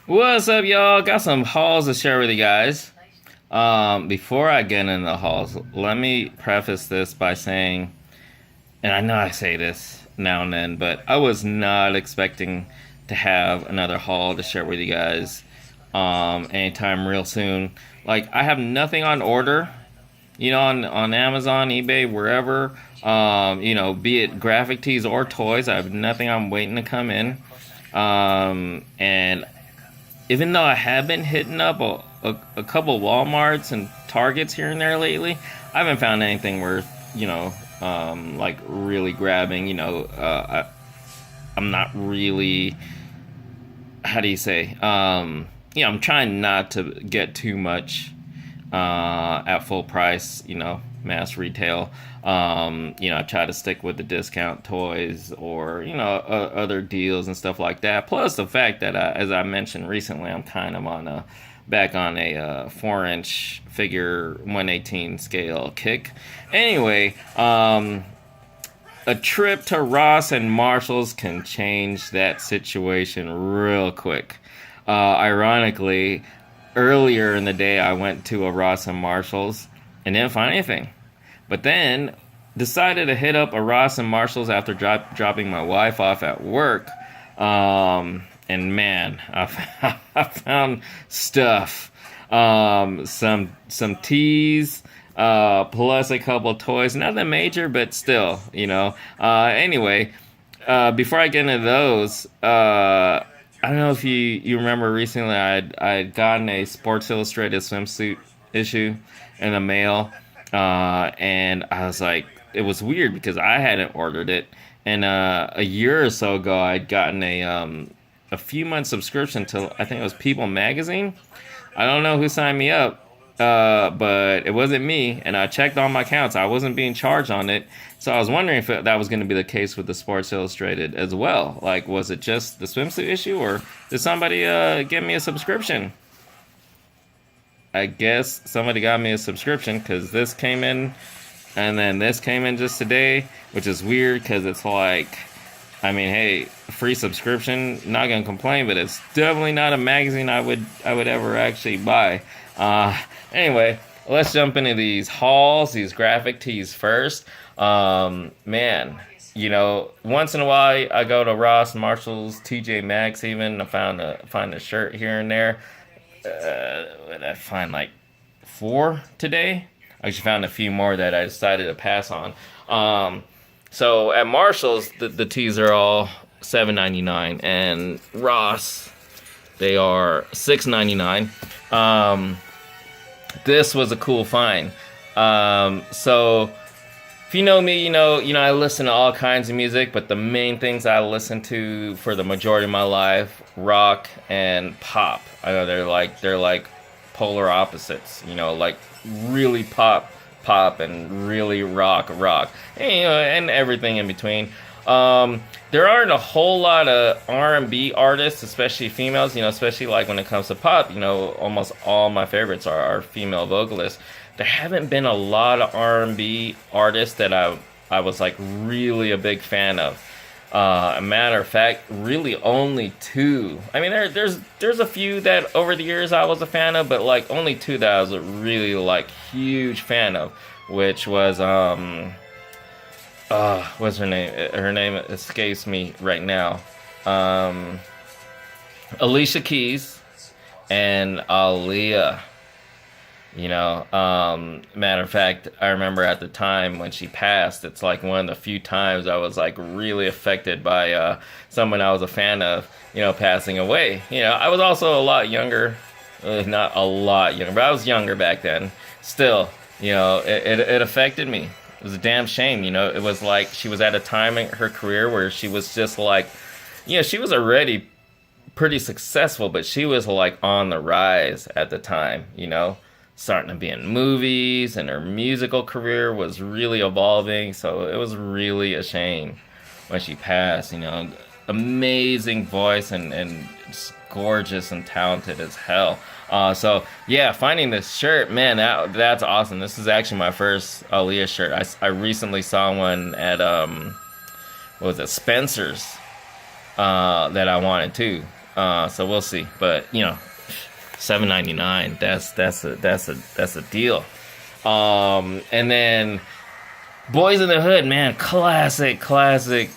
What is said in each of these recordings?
What's up, y'all? Got some hauls to share with you guys. Before I get into the hauls, let me preface this by saying, and I know I say this now and then, but I was not expecting to have another haul to share with you guys anytime real soon. Like, I have nothing on order, on Amazon, eBay, wherever. Be it graphic tees or toys, I have nothing I'm waiting to come in. And even though I have been hitting up a couple Walmarts and Targets here and there lately, I haven't found anything worth, like really grabbing. I'm not really, how do you say? I'm trying not to get too much at full price, mass retail. I try to stick with the discount toys or, other deals and stuff like that. Plus the fact that, as I mentioned recently, I'm kind of back on a 4-inch figure 118 scale kick. Anyway, a trip to Ross and Marshalls can change that situation real quick. Ironically, earlier in the day, I went to a Ross and Marshalls and didn't find anything. But then decided to hit up a Ross and Marshalls after dropping my wife off at work. And man, I found stuff. Some teas, plus a couple toys. Nothing major, but still. Anyway, before I get into those, I don't know if you remember recently I'd gotten a Sports Illustrated swimsuit issue in the mail, and I was like, it was weird because I hadn't ordered it, and a year or so ago I'd gotten a few month subscription to, I think it was People Magazine. I don't know who signed me up, but it wasn't me, and I checked all my accounts. I wasn't being charged on it, so I was wondering if that was going to be the case with the Sports Illustrated as well. Like, was it just the swimsuit issue, or did somebody give me a subscription? I guess somebody got me a subscription because this came in, and then this came in just today, which is weird because it's like, I mean, hey, free subscription, not gonna complain, but it's definitely not a magazine I would ever actually buy. Anyway, let's jump into these hauls, these graphic tees first. Man, once in a while I go to Ross, Marshalls, TJ Maxx even. I find a shirt here and there. I find like 4 today. I actually found a few more that I decided to pass on. So at Marshalls, the tees are all $7.99, and Ross, they are $6.99. This was a cool find. So if you know me, I listen to all kinds of music, but the main things I listen to for the majority of my life, rock and pop. I know they're like polar opposites, like really pop and really rock, and everything in between. There aren't a whole lot of R&B artists, especially females, especially like when it comes to pop, almost all my favorites are female vocalists. There haven't been a lot of R&B artists that I was like really a big fan of. A matter of fact, really only 2. I mean, there's a few that over the years I was a fan of, but like only 2 that I was a really like huge fan of, which was what's her name? Her name escapes me right now. Alicia Keys and Aaliyah. Matter of fact, I remember at the time when she passed, it's like one of the few times I was like really affected by someone I was a fan of, passing away. I was also a lot younger, not a lot younger, but I was younger back then. Still, it affected me. It was a damn shame, It was like she was at a time in her career where she was just like, she was already pretty successful, but she was like on the rise at the time, starting to be in movies, and her musical career was really evolving. So it was really a shame when she passed. Amazing voice and just gorgeous and talented as hell. So yeah, finding this shirt, man, that's awesome. This is actually my first Aaliyah shirt. I recently saw one at what was it, Spencer's, that I wanted too. So we'll see. But $7.99. That's a deal. And then Boys in the Hood, man, classic, hood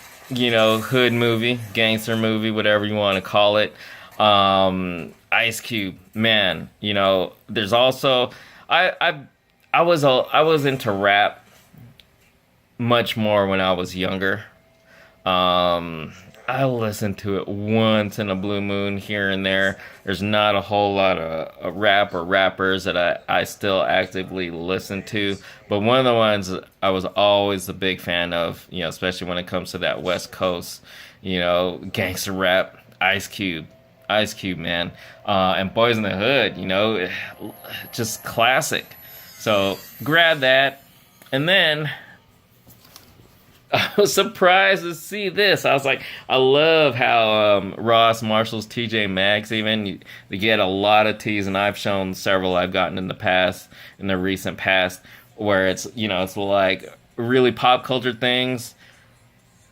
movie, gangster movie, whatever you want to call it. Ice Cube, man, there's also I was into rap much more when I was younger. I listen to it once in a blue moon here and there. There's not a whole lot of rap or rappers that I still actively listen to. But one of the ones I was always a big fan of, especially when it comes to that West Coast, gangster rap, Ice Cube. Ice Cube, man. And Boys in the Hood, just classic. So grab that. And then I was surprised to see this. I was like, I love how Ross, Marshalls, TJ Maxx, even they get a lot of teas, and I've shown several I've gotten in the recent past, where it's like really pop culture things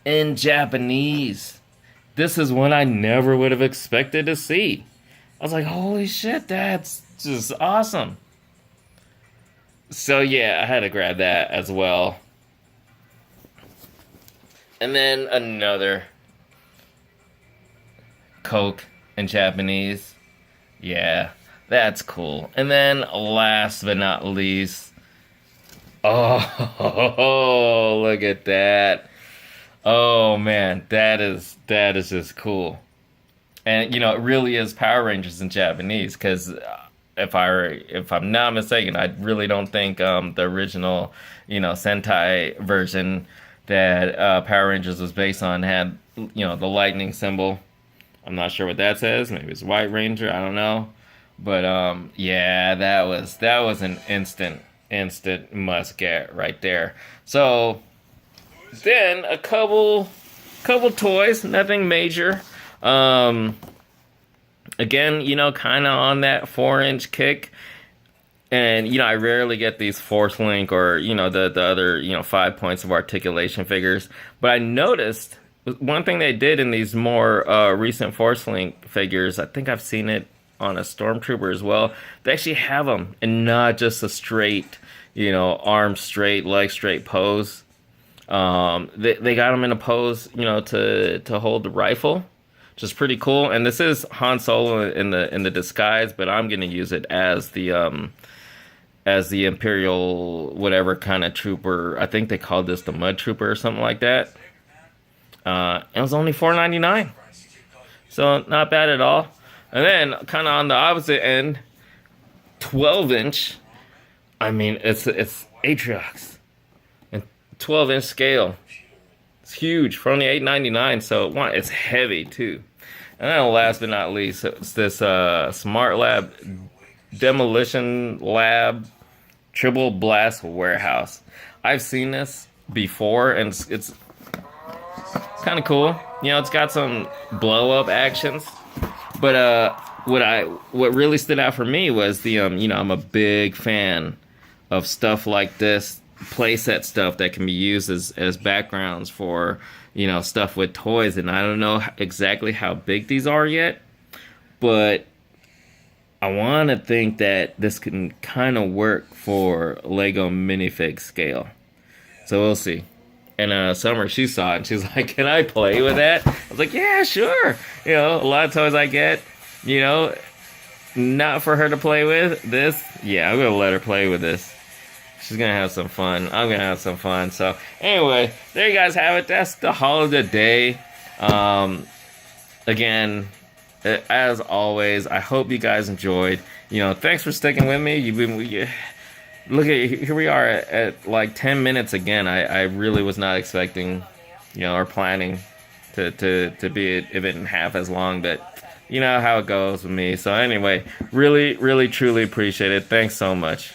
in Japanese. This is one I never would have expected to see. I was like, holy shit, that's just awesome. So yeah, I had to grab that as well. And then another Coke in Japanese. Yeah, that's cool. And then last but not least, oh, look at that. Oh man, that is just cool. And it really is Power Rangers in Japanese, because if I'm not mistaken, I really don't think the original Sentai version that Power Rangers was based on had the lightning symbol. I'm not sure what that says. Maybe it's White Ranger. I don't know. But yeah, that was an instant must get right there. So then a couple toys, nothing major. Again, kind of on that 4-inch kick. And, I rarely get these Force Link or, the other, 5 points of articulation figures. But I noticed one thing they did in these more recent Force Link figures, I think I've seen it on a Stormtrooper as well. They actually have them and not just a straight, arm straight, leg straight pose. They got them in a pose, to hold the rifle, which is pretty cool. And this is Han Solo in the disguise, but I'm going to use it as the Imperial whatever kind of trooper. I think they called this the Mud Trooper or something like that. It was only $4.99, so not bad at all. And then kind of on the opposite end, 12-inch. I mean, it's Atriox, and 12-inch scale. It's huge for only $8.99. So it's heavy too. And then last but not least, it's this Smart Lab Demolition Lab Triple Blast Warehouse. I've seen this before, and it's kind of cool. It's got some blow up actions, but what really stood out for me was the I'm a big fan of stuff like this, playset stuff that can be used as backgrounds for stuff with toys. And I don't know exactly how big these are yet, but I want to think that this can kind of work for Lego minifig scale. So we'll see. And Summer, she saw it, and she's like, can I play with that? I was like, yeah, sure. A lot of toys I get, not for her to play with. This, yeah, I'm going to let her play with this. She's going to have some fun. I'm going to have some fun. So anyway, there you guys have it. That's the haul of the day. Again, as always, I hope you guys enjoyed. Thanks for sticking with me. Look at here we are at like 10 minutes again. I really was not expecting, or planning to be even half as long, but you know how it goes with me. So anyway, really, really, truly appreciate it. Thanks so much.